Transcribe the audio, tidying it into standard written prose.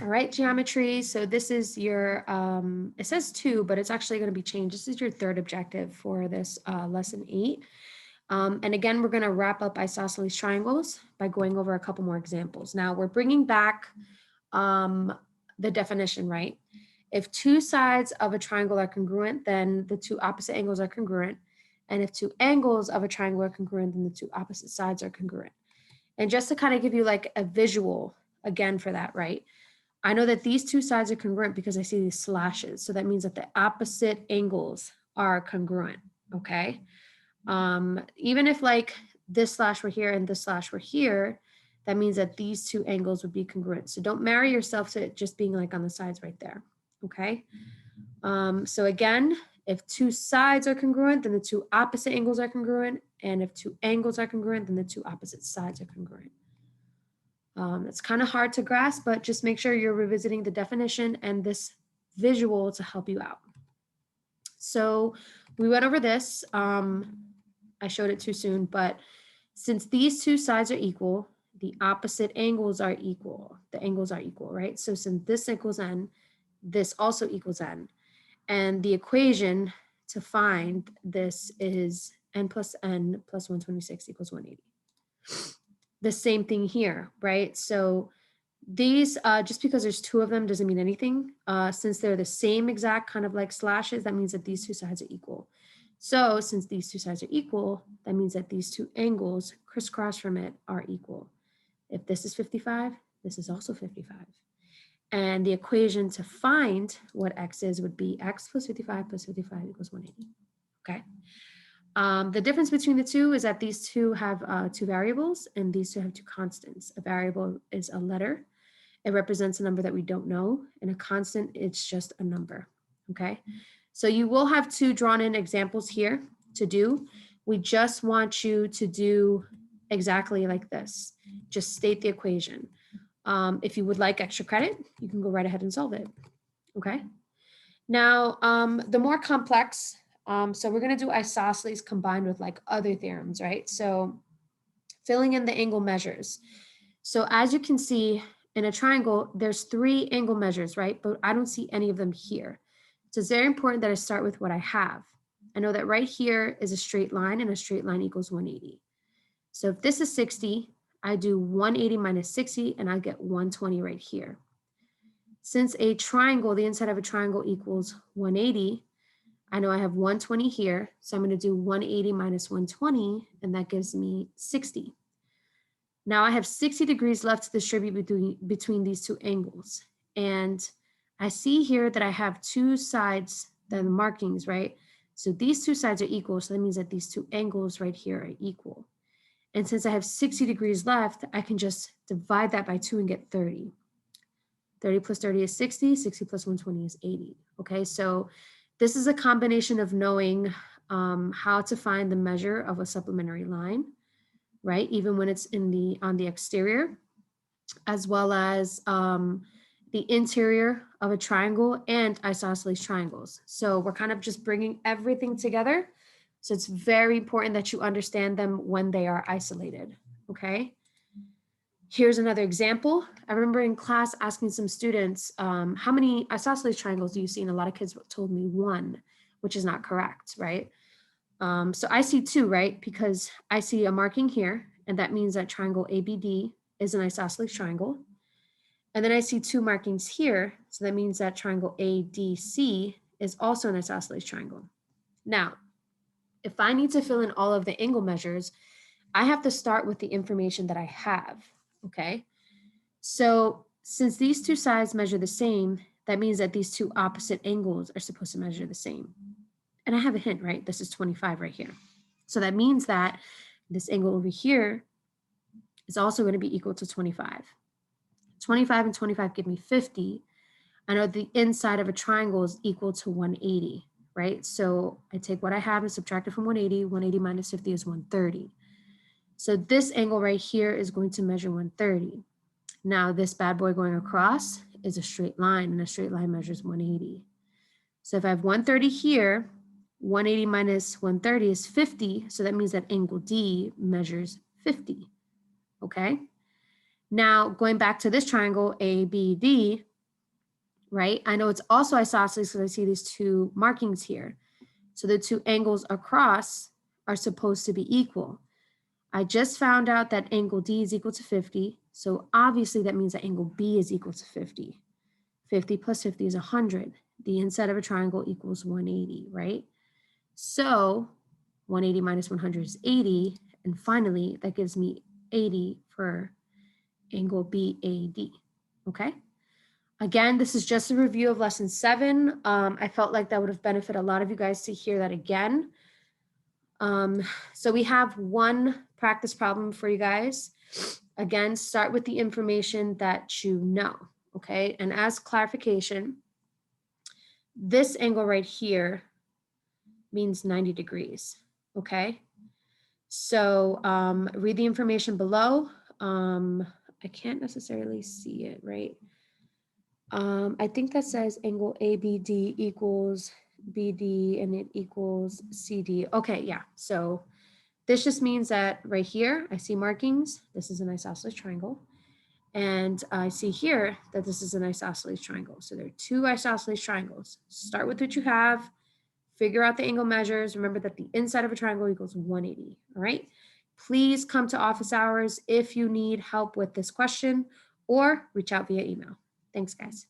All right, geometry. So this is your, it says 2, but it's actually going to be changed. This is your third objective for this lesson 8. And again, we're going to wrap up isosceles triangles by going over a couple more examples. Now we're bringing back the definition, right? If two sides of a triangle are congruent, then the two opposite angles are congruent. And if two angles of a triangle are congruent, then the two opposite sides are congruent. And just to kind of give you like a visual again for that, right? I know that these two sides are congruent because I see these slashes. So that means that the opposite angles are congruent, okay? Even if like this slash were here and this slash were here, that means that these two angles would be congruent. So don't marry yourself to it just being like on the sides right there, okay? So again, if two sides are congruent, then the two opposite angles are congruent. And if two angles are congruent, then the two opposite sides are congruent. It's kind of hard to grasp, but just make sure you're revisiting the definition and this visual to help you out. So we went over this. I showed it too soon, but since these two sides are equal, the opposite angles are equal. The angles are equal, right? So since this equals n, this also equals n. And the equation to find this is n plus 126 equals 180. The same thing here, right? So these, just because there's two of them doesn't mean anything. Since they're the same exact kind of like slashes, that means that these two sides are equal. So since these two sides are equal, that means that these two angles crisscross from it are equal. If this is 55, this is also 55. And the equation to find what x is would be x plus 55 equals 180, okay? The difference between the two is that these two have two variables and these two have two constants. A variable is a letter. It represents a number that we don't know, and a constant, it's just a number, okay? So you will have two drawn in examples here to do. We just want you to do exactly like this. Just state the equation. If you would like extra credit, you can go right ahead and solve it, okay? Now, the more complex, so we're gonna do isosceles combined with like other theorems, right? So filling in the angle measures. So as you can see in a triangle, there's 3 angle measures, right? But I don't see any of them here. So it's very important that I start with what I have. I know that right here is a straight line and a straight line equals 180. So if this is 60, I do 180 minus 60 and I get 120 right here. Since a triangle, the inside of a triangle equals 180, I know I have 120 here. So I'm going to do 180 minus 120 and that gives me 60. Now I have 60 degrees left to distribute between these two angles. And I see here that I have two sides, the markings, right? So these two sides are equal. So that means that these two angles right here are equal. And since I have 60 degrees left, I can just divide that by 2 and get 30. 30 plus 30 is 60. 60 plus 120 is 80. Okay, so this is a combination of knowing how to find the measure of a supplementary line, right? Even when it's on the exterior, as well as the interior of a triangle and isosceles triangles. So we're kind of just bringing everything together. So it's very important that you understand them when they are isolated, okay? Here's another example. I remember in class asking some students, how many isosceles triangles do you see? And a lot of kids told me 1, which is not correct, right? So I see 2, right? Because I see a marking here, and that means that triangle ABD is an isosceles triangle. And then I see 2 markings here, so that means that triangle ADC is also an isosceles triangle. Now, if I need to fill in all of the angle measures, I have to start with the information that I have, okay? So since these two sides measure the same, that means that these two opposite angles are supposed to measure the same. And I have a hint, right? This is 25 right here. So that means that this angle over here is also going to be equal to 25. 25 and 25 give me 50. I know the inside of a triangle is equal to 180, right? So I take what I have and subtract it from 180. 180 minus 50 is 130. So this angle right here is going to measure 130. Now this bad boy going across is a straight line, and a straight line measures 180. So if I have 130 here, 180 minus 130 is 50. So that means that angle D measures 50, okay? Now, going back to this triangle, ABD, right? I know it's also isosceles because I see these two markings here. So the two angles across are supposed to be equal. I just found out that angle D is equal to 50. So obviously that means that angle B is equal to 50. 50 plus 50 is 100. The inside of a triangle equals 180, right? So 180 minus 100 is 80. And finally, that gives me 80 for angle BAD, okay? Again, this is just a review of lesson 7. I felt like that would have benefited a lot of you guys to hear that again. So we have one practice problem for you guys. Again, start with the information that you know, okay? And as clarification, this angle right here means 90 degrees, okay? So read the information below. I can't necessarily see it, right? I think that says angle ABD equals BD and it equals CD. Okay, yeah. So this just means that right here, I see markings. This is an isosceles triangle. And I see here that this is an isosceles triangle. So there are two isosceles triangles. Start with what you have, figure out the angle measures. Remember that the inside of a triangle equals 180, all right? Please come to office hours if you need help with this question or reach out via email. Thanks, guys.